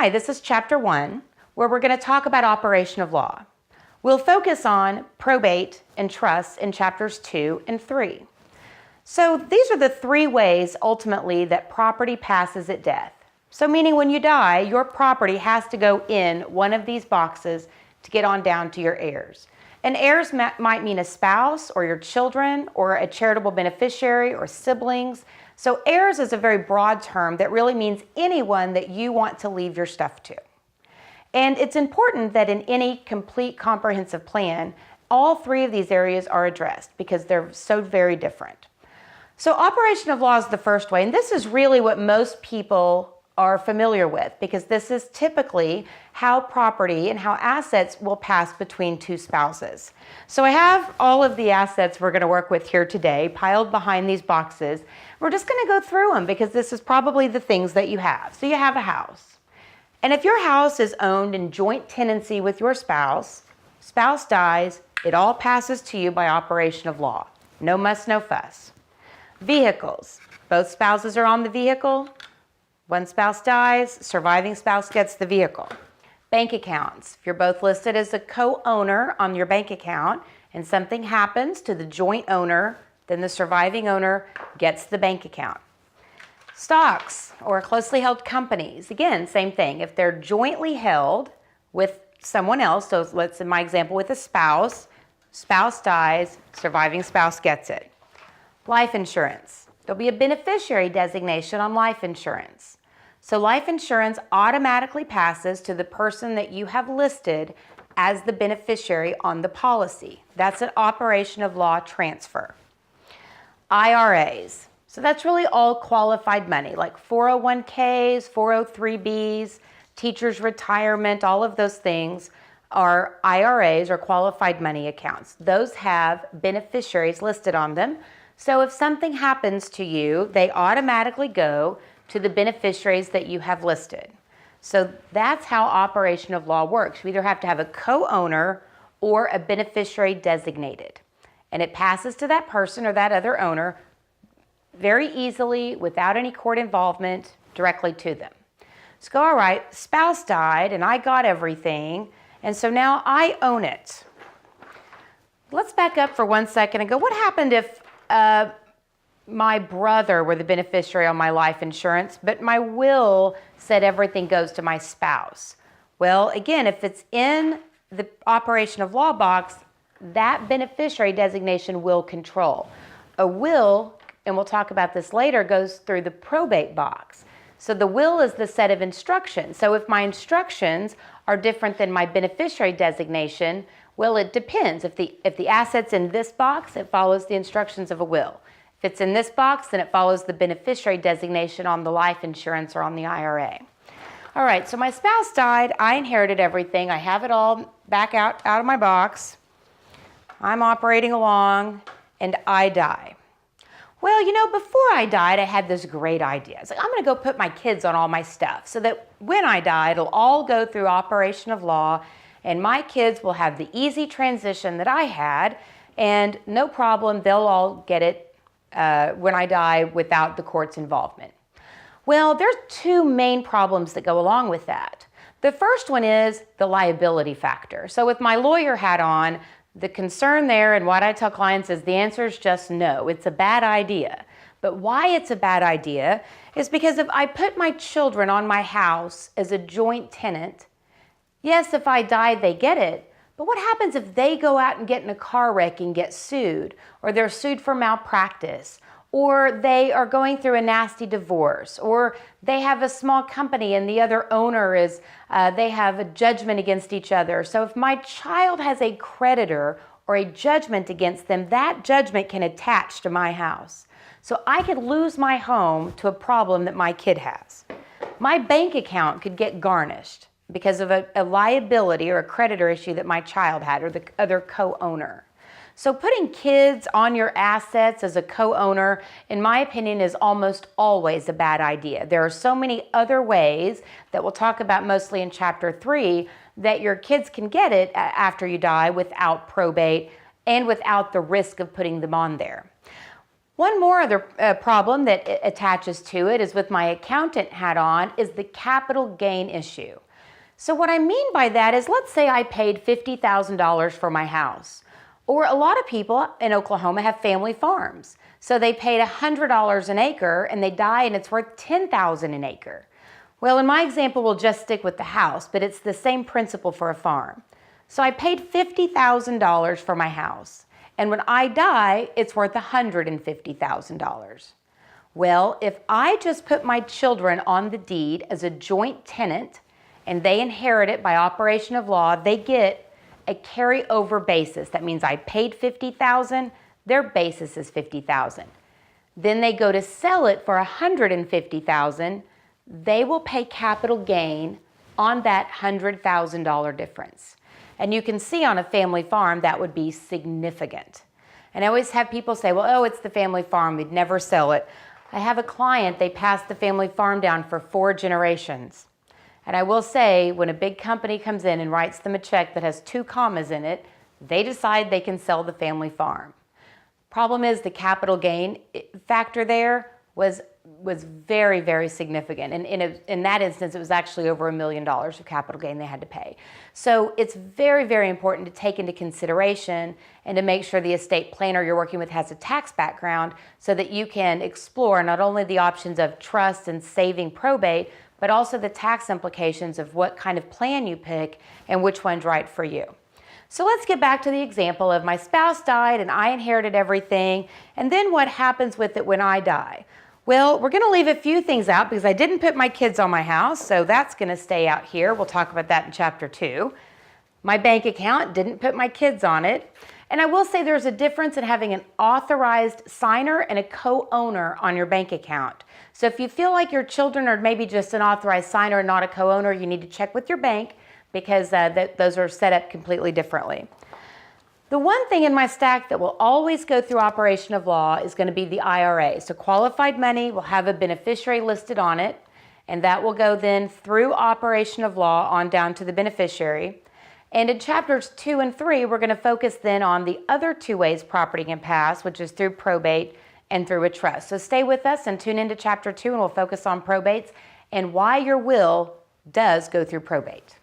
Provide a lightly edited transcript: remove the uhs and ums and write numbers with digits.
Hi, this is Chapter 1, where we're going to talk about operation of law. We'll focus on probate and trusts in Chapters 2 and 3. So these are the three ways, ultimately, that property passes at death. So meaning when you die, your property has to go in one of these boxes to get on down to your heirs. And heirs might mean a spouse or your children or a charitable beneficiary or siblings. So heirs is a very broad term that really means anyone that you want to leave your stuff to. And it's important that in any complete comprehensive plan, all three of these areas are addressed because they're so very different. So operation of law is the first way, and this is really what most people are familiar with because this is typically how property and how assets will pass between two spouses. So I have all of the assets we're going to work with here today piled behind these boxes. We're just going to go through them because this is probably the things that you have. So you have a house. And if your house is owned in joint tenancy with your spouse dies, it all passes to you by operation of law. No muss, no fuss. Vehicles. Both spouses are on the vehicle. One spouse dies, surviving spouse gets the vehicle. Bank accounts. If you're both listed as a co-owner on your bank account and something happens to the joint owner, then the surviving owner gets the bank account. Stocks or closely held companies. Again, same thing. If they're jointly held with someone else, so let's in my example with a spouse dies, surviving spouse gets it. Life insurance. There'll be a beneficiary designation on life insurance. So life insurance automatically passes to the person that you have listed as the beneficiary on the policy. That's an operation of law transfer. IRAs. So that's really all qualified money, like 401ks, 403bs, teachers' retirement, all of those things are IRAs or qualified money accounts. Those have beneficiaries listed on them. So if something happens to you, they automatically go to the beneficiaries that you have listed. So that's how operation of law works. You either have to have a co-owner or a beneficiary designated. And it passes to that person or that other owner very easily, without any court involvement, directly to them. So go, all right, spouse died and I got everything, and so now I own it. Let's back up for 1 second and go, what happened if my brother were the beneficiary on my life insurance, but my will said everything goes to my spouse? Well, again, if it's in the operation of law box, that beneficiary designation will control. A will, and we'll talk about this later, goes through the probate box. So the will is the set of instructions. So if my instructions are different than my beneficiary designation, well, it depends. If the asset's in this box, it follows the instructions of a will. If it's in this box, then it follows the beneficiary designation on the life insurance or on the IRA. All right, so my spouse died. I inherited everything. I have it all back out of my box. I'm operating along, and I die. Well, you know, before I died, I had this great idea. It's like, I'm going to go put my kids on all my stuff so that when I die, it'll all go through operation of law, and my kids will have the easy transition that I had, and no problem, they'll all get it when I die without the court's involvement. Well, there's two main problems that go along with that. The first one is the liability factor. So with my lawyer hat on, the concern there and what I tell clients is the answer is just no. It's a bad idea. But why it's a bad idea is because if I put my children on my house as a joint tenant, yes, if I die, they get it. But what happens if they go out and get in a car wreck and get sued, or they're sued for malpractice, or they are going through a nasty divorce, or they have a small company and the other owner is, they have a judgment against each other. So if my child has a creditor or a judgment against them, that judgment can attach to my house. So I could lose my home to a problem that my kid has. My bank account could get garnished because of a liability or a creditor issue that my child had or the other co-owner. So putting kids on your assets as a co-owner, in my opinion, is almost always a bad idea. There are so many other ways that we'll talk about mostly in Chapter 3 that your kids can get it after you die without probate and without the risk of putting them on there. One more other problem that attaches to it is with my accountant hat on is the capital gain issue. So what I mean by that is, let's say I paid $50,000 for my house. Or a lot of people in Oklahoma have family farms. So they paid $100 an acre and they die and it's worth $10,000 an acre. Well, in my example, we'll just stick with the house, but it's the same principle for a farm. So I paid $50,000 for my house. And when I die, it's worth $150,000. Well, if I just put my children on the deed as a joint tenant and they inherit it by operation of law, they get a carryover basis. That means I paid $50,000, their basis is $50,000. Then they go to sell it for $150,000, they will pay capital gain on that $100,000 difference. And you can see on a family farm that would be significant. And I always have people say, well, oh, it's the family farm, we'd never sell it. I have a client, they passed the family farm down for 4 generations. And I will say, when a big company comes in and writes them a check that has 2 commas in it, they decide they can sell the family farm. Problem is the capital gain factor there was very, very significant. And in that instance, it was actually over $1 million of capital gain they had to pay. So it's very, very important to take into consideration and to make sure the estate planner you're working with has a tax background so that you can explore not only the options of trust and saving probate, but also the tax implications of what kind of plan you pick and which one's right for you. So let's get back to the example of my spouse died and I inherited everything, and then what happens with it when I die? Well, we're going to leave a few things out because I didn't put my kids on my house, so that's going to stay out here. We'll talk about that in Chapter 2. My bank account, didn't put my kids on it. And I will say there's a difference in having an authorized signer and a co-owner on your bank account. So if you feel like your children are maybe just an authorized signer and not a co-owner, you need to check with your bank because those are set up completely differently. The one thing in my stack that will always go through operation of law is going to be the IRA. So qualified money will have a beneficiary listed on it, and that will go then through operation of law on down to the beneficiary. And in chapters 2 and 3, we're going to focus then on the other 2 ways property can pass, which is through probate and through a trust. So stay with us and tune into chapter 2 and we'll focus on probates and why your will does go through probate.